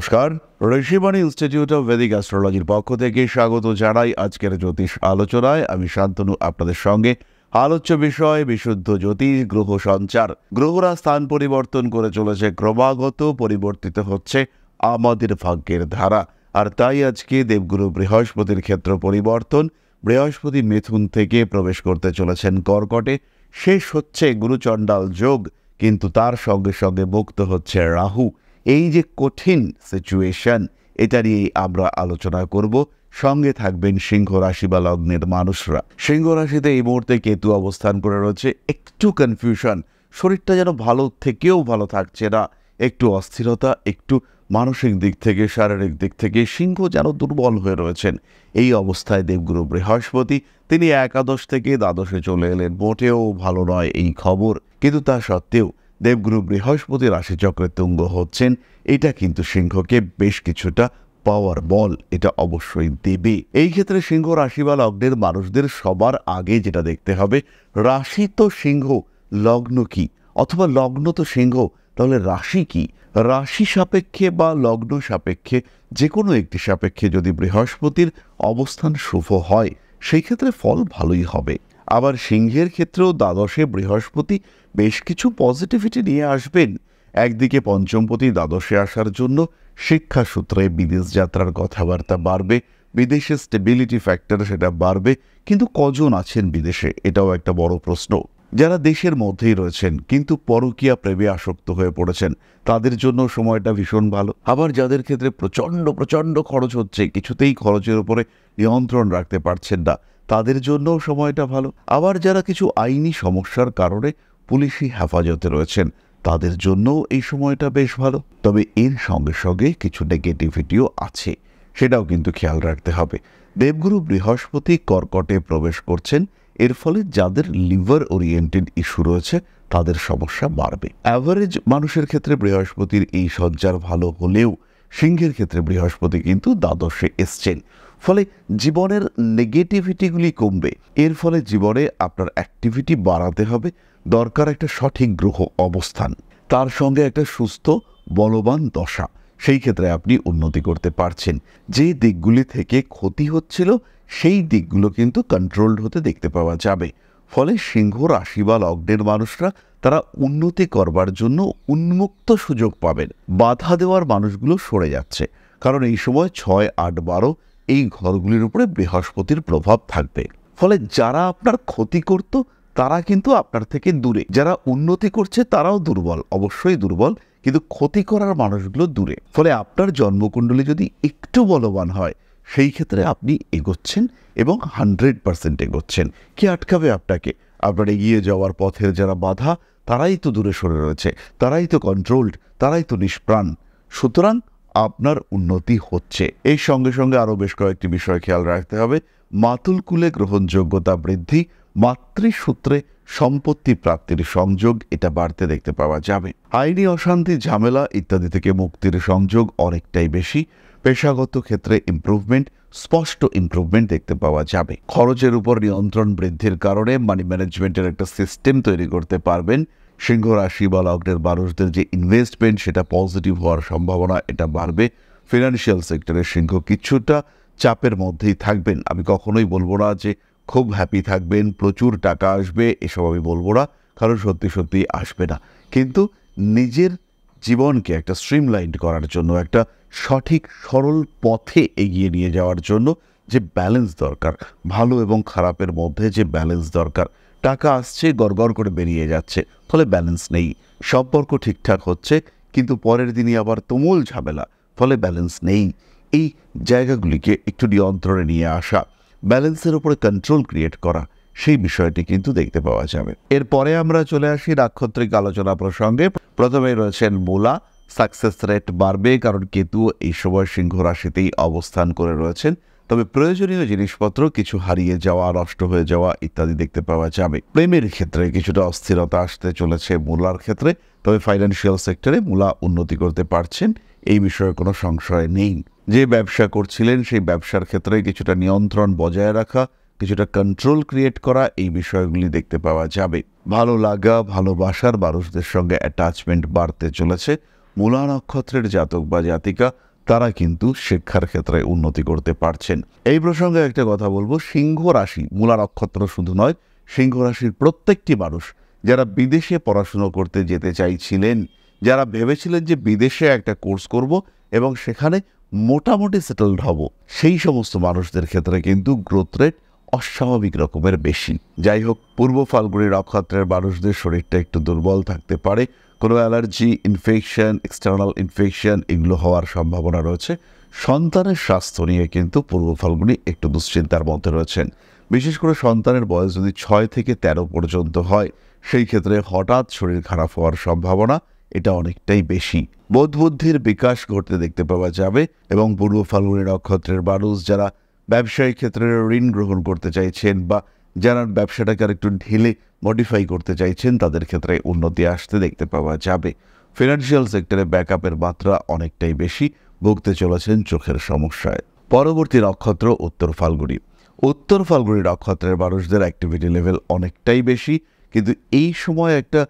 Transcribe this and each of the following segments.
নমস্কার, Rishibani institute of Vedic অ্যাস্ট্রোলজির পক্ষ থেকে স্বাগত জানাই আজকের জ্যোতিষ আলোচনায়। আমি শান্তনু আপনাদের সঙ্গে। আলোচ্য বিষয় বিশুদ্ধ জ্যোতিষ, গ্রহ সঞ্চার। গ্রহরা স্থান পরিবর্তন করে চলেছে, ক্রমাগত পরিবর্তিত হচ্ছে আমাদের ভাগ্যের ধারা। আর তাই আজকে দেবগুরু বৃহস্পতির ক্ষেত্র পরিবর্তন। বৃহস্পতি মিথুন থেকে প্রবেশ করতে চলেছেন কর্কটে। শেষ হচ্ছে গুরুচণ্ডাল যোগ, কিন্তু তার সঙ্গে সঙ্গে মুক্ত হচ্ছে রাহু। এই যে কঠিন সিচুয়েশন, এটা নিয়ে আমরা আলোচনা করব। সঙ্গে থাকবেন সিংহ রাশি বা লগ্নের মানুষরা। সিংহ রাশিতে এই মুহূর্তে কেতু অবস্থান করে রয়েছে। একটু কনফিউশন, শরীরটা যেন ভালো থেকেও ভালো থাকছে না, একটু অস্থিরতা, একটু মানসিক দিক থেকে, শারীরিক দিক থেকে সিংহ যেন দুর্বল হয়ে রয়েছেন। এই অবস্থায় দেবগুরু বৃহস্পতি তিনি একাদশ থেকে দ্বাদশে চলে এলেন। মোটেও ভালো নয় এই খবর, কিন্তু তা সত্ত্বেও দেবগুরু বৃহস্পতি রাশিচক্রে তুঙ্গ হচ্ছেন। এটা কিন্তু সিংহকে বেশ কিছুটা পাওয়ার বল এটা অবশ্যই দেবে। এই ক্ষেত্রে সিংহ রাশি বা লগ্নের মানুষদের সবার আগে যেটা দেখতে হবে, রাশি তো সিংহ, লগ্ন কি? অথবা লগ্ন তো সিংহ, তাহলে রাশি কি? রাশি সাপেক্ষে বা লগ্ন সাপেক্ষে যে কোনো একটি সাপেক্ষে যদি বৃহস্পতির অবস্থান শুভ হয়, সেই ক্ষেত্রে ফল ভালোই হবে। আবার সিংহের ক্ষেত্রেও দ্বাদশে বৃহস্পতি বেশ কিছু পজিটিভিটি নিয়ে আসবেন। একদিকে পঞ্চমপতি দ্বাদশে আসার জন্য শিক্ষা সূত্রে বিদেশ যাত্রার কথাবার্তা বাড়বে, বিদেশে স্টেবিলিটি ফ্যাক্টর সেটা বাড়বে। কিন্তু কজন আছেন বিদেশে, এটাও একটা বড় প্রশ্ন। যারা দেশের মধ্যেই রয়েছেন কিন্তু পরকীয়া প্রেমে আসক্ত হয়ে পড়েছেন, তাদের জন্য সময়টা ভীষণ ভালো। আবার যাদের ক্ষেত্রে প্রচণ্ড খরচ হচ্ছে, কিছুতেই খরচের উপরে নিয়ন্ত্রণ রাখতে পারছেন না, তাদের জন্যও সময়টা ভালো। আবার যারা কিছু আইনি সমস্যার কারণে পুলিশি হেফাজতে রয়েছেন, তাদের জন্যও এই সময়টা বেশ ভালো। তবে এর সঙ্গে সঙ্গে কিছু নেগেটিভিটিও আছে, সেটাও কিন্তু খেয়াল রাখতে হবে। দেবগুরু বৃহস্পতি কর্কটে প্রবেশ করছেন, এর ফলে যাদের লিভার ওরিয়েন্টেড ইস্যু রয়েছে তাদের সমস্যা বাড়বে। অ্যাভারেজ মানুষের ক্ষেত্রে বৃহস্পতির এই সজ্জার ভালো হলেও সিংহের ক্ষেত্রে বৃহস্পতি কিন্তু দ্বাদশে এসছেন, ফলে জীবনের নেগেটিভিটিগুলি কমবে। এর ফলে জীবনে আপনার অ্যাক্টিভিটি বাড়াতে হবে। দরকার একটা সঠিক গ্রহ অবস্থান, তার সঙ্গে একটা সুস্থ বলবান দশা। সেই ক্ষেত্রে আপনি উন্নতি করতে পারছেন। যে দিকগুলি থেকে ক্ষতি হচ্ছিল সেই দিকগুলো কিন্তু কন্ট্রোলড হতে দেখতে পাওয়া যাবে। ফলে সিংহ রাশি বা লগ্নের মানুষরা তারা উন্নতি করবার জন্য উন্মুক্ত সুযোগ পাবেন। বাধা দেওয়ার মানুষগুলো সরে যাচ্ছে, কারণ এই সময় 6, 8, 12 এই ঘরগুলির উপরে বৃহস্পতির প্রভাব থাকবে। ফলে যারা আপনার ক্ষতি করত তারা কিন্তু আপনার থেকে দূরে, যারা উন্নতি করছে তারাও দুর্বল, অবশ্যই দুর্বল, কিন্তু ক্ষতি করার মানুষগুলো দূরে। ফলে আপনার জন্মকুণ্ডলী যদি একটু বলবান হয়, সেই ক্ষেত্রে আপনি এগোচ্ছেন এবং 100% এগোচ্ছেন। কি আটকাবে আপনাকে? আপনার এগিয়ে যাওয়ার পথের যারা বাধা, তারাই তো দূরে সরে রয়েছে, তারাই তো কন্ট্রোলড, তারাই তো নিষ্প্রাণ। সুতরাং আপনার উন্নতি হচ্ছে। এই সঙ্গে সঙ্গে আরও বেশ কয়েকটি বিষয় খেয়াল রাখতে হবে। মাতুল কুলে গ্রহণযোগ্যতা বৃদ্ধি, মাতৃসূত্রে সম্পত্তি প্রাপ্তির সংযোগ এটা বাড়তে দেখতে পাওয়া যাবে। আইনি অশান্তি, ঝামেলা ইত্যাদি থেকে মুক্তির সংযোগ অনেকটাই বেশি। পেশাগত ক্ষেত্রে ইমপ্রুভমেন্ট, স্পষ্ট ইমপ্রুভমেন্ট দেখতে পাওয়া যাবে। খরচের উপর নিয়ন্ত্রণ বৃদ্ধির কারণে মানি ম্যানেজমেন্টের একটা সিস্টেম তৈরি করতে পারবেন। সিংহ রাশি বা লগ্নের মানুষদের যে ইনভেস্টমেন্ট সেটা পজিটিভ হওয়ার সম্ভাবনা এটা বাড়বে। ফিনান্সিয়াল সেক্টরে সিংহ কিছুটা চাপের মধ্যেই থাকবেন। আমি কখনোই বলবো না যে খুব হ্যাপি থাকবেন, প্রচুর টাকা আসবে, এসব আমি বলবো না, কারণ সত্যি সত্যি আসবে না। কিন্তু নিজের জীবনকে একটা স্ট্রিমলাইন করার জন্য, একটা সঠিক সরল পথে এগিয়ে নিয়ে যাওয়ার জন্য যে ব্যালেন্স দরকার, ভালো এবং খারাপের মধ্যে যে ব্যালেন্স দরকার, টাকা আসছে গড়গড় করে বেরিয়ে যাচ্ছে, ফলে ব্যালেন্স নেই। সম্পর্ক ঠিকঠাক হচ্ছে কিন্তু পরের দিনই আবার তুমুল ঝামেলা, ফলে ব্যালেন্স নেই। এই জায়গাগুলিকে একটু নিয়ন্ত্রণে নিয়ে আসা, ব্যালেন্সের উপরে কন্ট্রোল ক্রিয়েট করা, সেই বিষয়টি কিন্তু দেখতে পাওয়া যাবে। এরপরে আমরা চলে আসি নাক্ষত্রিক আলোচনা প্রসঙ্গে। প্রথমে রয়েছেন মূলা। সাকসেস রেট বাড়বে, কারণ কেতু এই সময় সিংহ রাশিতেই অবস্থান করে রয়েছেন। তবে প্রয়োজনীয় জিনিসপত্র কিছু হারিয়ে যাওয়া, নষ্ট হয়ে যাওয়া ইত্যাদি দেখতে পাওয়া যাবে। প্রেমের ক্ষেত্রে কিছুটা অস্থিরতা আসতে চলেছে মূলার ক্ষেত্রে। তবে ফাইন্যান্সিয়াল সেক্টরে মূলা উন্নতি করতে পারছেন, এই বিষয়ে কোনো সংশয় নেই। যে ব্যবসা করছিলেন সেই ব্যবসার ক্ষেত্রে কিছুটা নিয়ন্ত্রণ বজায় রাখা, কিছুটা কন্ট্রোল ক্রিয়েট করা, এই বিষয়গুলি দেখতে পাওয়া যাবে। ভালো লাগা, ভালোবাসার মানুষদের সঙ্গে অ্যাটাচমেন্ট বাড়তে চলেছে। মূলা নক্ষত্রের জাতক বা জাতিকা তারা কিন্তু শিক্ষার ক্ষেত্রে উন্নতি করতে পারছেন। এই প্রসঙ্গে একটা কথা বলবো, সিংহ রাশি মূলা নক্ষত্র শুধু নয়, সিংহ রাশির প্রত্যেকটি মানুষ যারা বিদেশে পড়াশুনো করতে যেতে চাইছিলেন, যারা ভেবেছিলেন যে বিদেশে একটা কোর্স করব এবং সেখানে মোটামুটি সেটেলড হব, সেই সমস্ত মানুষদের ক্ষেত্রে কিন্তু গ্রোথ রেট অস্বাভাবিক রকমের বেশি। যাই হোক, পূর্ব ফাল্গুনী নক্ষত্রের মানুষদের শরীরটা একটু দুর্বল থাকতে পারে, কোনো অ্যালার্জি, ইনফেকশন, এক্সটার্নাল ইনফেকশন এগুলো হওয়ার সম্ভাবনা রয়েছে। সন্তানের স্বাস্থ্য নিয়ে কিন্তু পূর্ব ফাল্গুনী একটু দুশ্চিন্তার মধ্যে রয়েছেন। বিশেষ করে সন্তানের বয়স যদি 6 থেকে 13 পর্যন্ত হয়, সেই ক্ষেত্রে হঠাৎ শরীর খারাপ হওয়ার সম্ভাবনা এটা অনেকটাই বেশি। বোধ বুদ্ধির বিকাশ ঘটতে দেখতে পাওয়া যাবে এবং পূর্ব ফাল্গুনী নক্ষত্রের মানুষ যারা ব্যবসায়িক ক্ষেত্রে ঋণ গ্রহণ করতে চাইছেন বা যারা ব্যবসাটাকে আর একটু ঢিলে মডিফাই করতে চাইছেন, তাদের ক্ষেত্রে উন্নতি আসতে দেখতে পাওয়া যাবে। ফিনান্সিয়াল সেক্টরে ব্যাকআপের মাত্রা অনেকটাই বেশি, ভুগতে চলেছেন চোখের সমস্যায়। পরবর্তী নক্ষত্র উত্তর ফাল্গুনী। উত্তর ফাল্গুনী নক্ষত্রের মানুষদের অ্যাক্টিভিটি লেভেল অনেকটাই বেশি, কিন্তু এই সময় একটা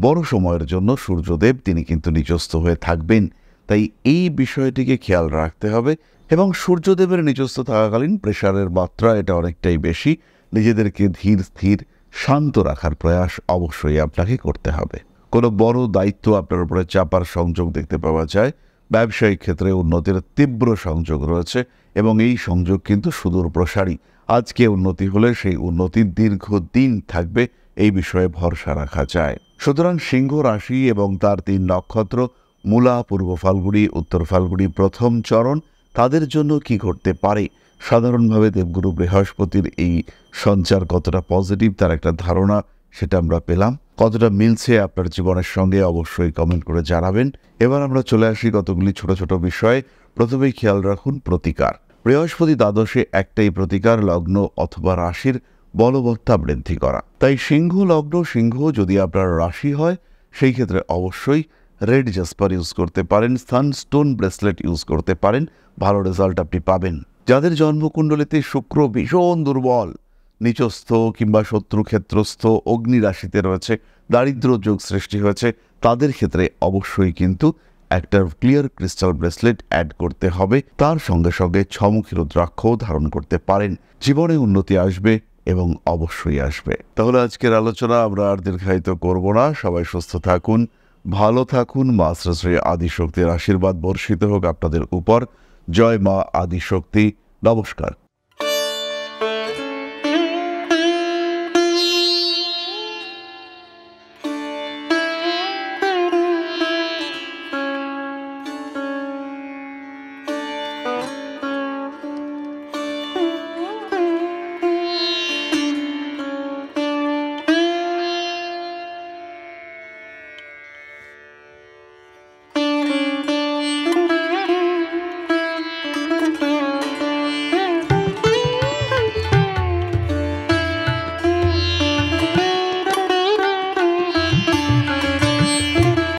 বড় সময়ের জন্য সূর্যদেব তিনি কিন্তু নিচস্থ হয়ে থাকবেন, তাই এই বিষয়টিকে খেয়াল রাখতে হবে। এবং সূর্যদেবের নিচস্থ থাকাকালীন প্রেশারের মাত্রা এটা অনেকটাই বেশি, নিজেদেরকে ধীর স্থির শান্ত রাখার প্রয়াস অবশ্যই আপনাকে করতে হবে। কোনো বড় দায়িত্ব আপনার উপরে চাপার সংযোগ দেখতে পাওয়া যায়। ব্যবসায়িক ক্ষেত্রে উন্নতির তীব্র সংযোগ রয়েছে এবং এই সংযোগ কিন্তু সুদূর প্রসারী। আজকে উন্নতি হলে সেই উন্নতি দীর্ঘদিন থাকবে, এই বিষয়ে ভরসা রাখা যায়। সুতরাং সিংহ রাশি এবং তার 3 নক্ষত্র মূলা, পূর্ব ফাল্গুনী, উত্তর ফাল্গুনী প্রথম চরণ, তাদের জন্য কি ঘটতে পারে? সাধারণভাবে দেবগুরু বৃহস্পতির এই সঞ্চার কতটা পজিটিভ তার একটা ধারণা সেটা আমরা পেলাম। কতটা মিলছে আপনার জীবনের সঙ্গে অবশ্যই কমেন্ট করে জানাবেন। এবার আমরা চলে আসি কতগুলি ছোট ছোট বিষয়ে। প্রথমেই খেয়াল রাখুন প্রতিকার। বৃহস্পতি দ্বাদশে একটাই প্রতিকার, লগ্ন অথবা রাশির বলবত্তা বৃদ্ধি করা। তাই সিংহ লগ্ন, সিংহ যদি আপনার রাশি হয়, সেই ক্ষেত্রে অবশ্যই রেড জাসপার ইউজ করতে পারেন, সানস্টোন ব্রেসলেট ইউজ করতে পারেন, ভালো রেজাল্ট আপনি পাবেন। যাদের জন্মকুণ্ডলিতে শুক্র ভীষণ দুর্বল, নিচস্থ কিংবা শত্রু ক্ষেত্রস্থ, অগ্নি রাশিতে রয়েছে, দারিদ্র যোগ সৃষ্টি হয়েছে, তাদের ক্ষেত্রে অবশ্যই কিন্তু একটা ক্লিয়ার ক্রিস্টাল ব্রেসলেট অ্যাড করতে হবে। তার সঙ্গে সঙ্গে 6 মুখী রুদ্রাক্ষও ধারণ করতে পারেন। জীবনে উন্নতি আসবে এবং অবশ্যই আসবে। তাহলে আজকের আলোচনা আমরা আর দীর্ঘায়িত করব না। সবাই সুস্থ থাকুন, ভালো থাকুন। মা শ্রী আদিশক্তির আশীর্বাদ বর্ষিত হোক আপনাদের উপর। জয় মা আদিশক্তি। নমস্কার।